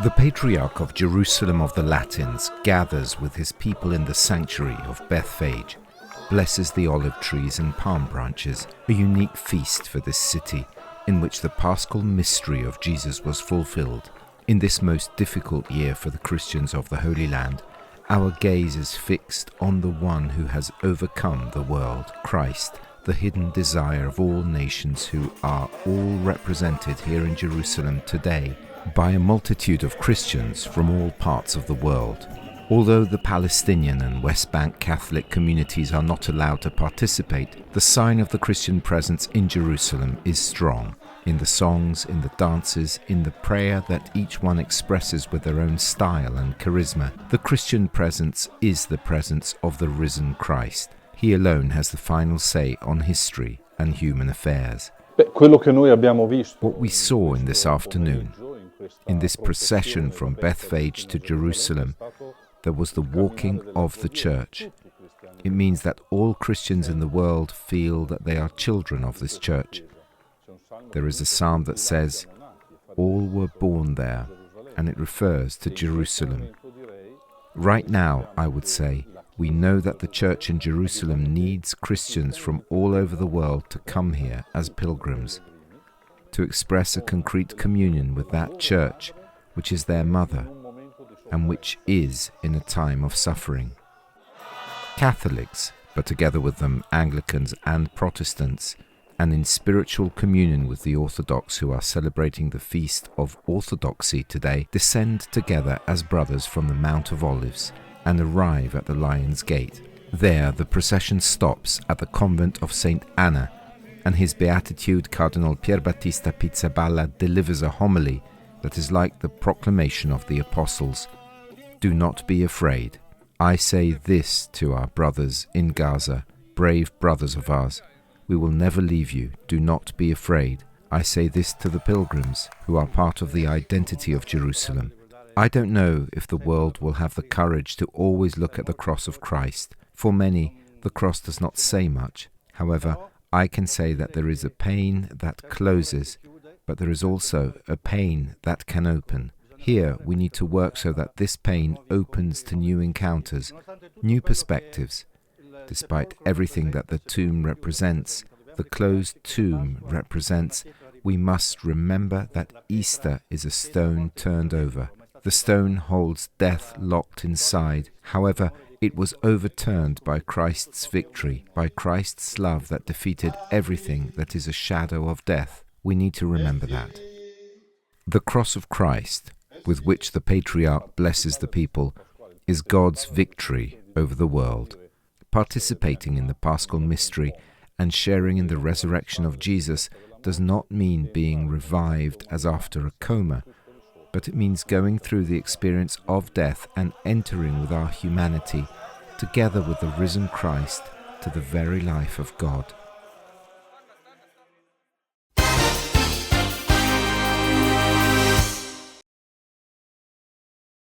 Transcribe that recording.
The Patriarch of Jerusalem of the Latins gathers with his people in the sanctuary of Bethphage, blesses the olive trees and palm branches, a unique feast for this city in which the paschal mystery of Jesus was fulfilled. In this most difficult year for the Christians of the Holy Land, our gaze is fixed on the one who has overcome the world, Christ, the hidden desire of all nations who are all represented here in Jerusalem today by a multitude of Christians from all parts of the world. Although the Palestinian and West Bank Catholic communities are not allowed to participate, the sign of the Christian presence in Jerusalem is strong, in the songs, in the dances, in the prayer that each one expresses with their own style and charisma. The Christian presence is the presence of the risen Christ. He alone has the final say on history and human affairs. What we saw in this afternoon, in this procession from Bethphage to Jerusalem, there was the walking of the church. It means that all Christians in the world feel that they are children of this church. There is a psalm that says, "All were born there," and it refers to Jerusalem. Right now, I would say, we know that the church in Jerusalem needs Christians from all over the world to come here as pilgrims, to express a concrete communion with that church, which is their mother, and which is in a time of suffering. Catholics, but together with them Anglicans and Protestants, and in spiritual communion with the Orthodox who are celebrating the feast of Orthodoxy today, descend together as brothers from the Mount of Olives and arrive at the Lion's Gate. There the procession stops at the convent of St. Anna, and His Beatitude Cardinal Pierbattista Pizzaballa delivers a homily that is like the proclamation of the Apostles. Do not be afraid. I say this to our brothers in Gaza, brave brothers of ours. We will never leave you. Do not be afraid. I say this to the pilgrims who are part of the identity of Jerusalem. I don't know if the world will have the courage to always look at the cross of Christ. For many, the cross does not say much. However, I can say that there is a pain that closes, but there is also a pain that can open. Here we need to work so that this pain opens to new encounters, new perspectives. Despite everything that the tomb represents, the closed tomb represents, we must remember that Easter is a stone turned over. The stone holds death locked inside. However, it was overturned by Christ's victory, by Christ's love that defeated everything that is a shadow of death. We need to remember that. The cross of Christ, with which the Patriarch blesses the people, is God's victory over the world. Participating in the Paschal mystery and sharing in the resurrection of Jesus does not mean being revived as after a coma, but it means going through the experience of death and entering with our humanity, together with the risen Christ, to the very life of God.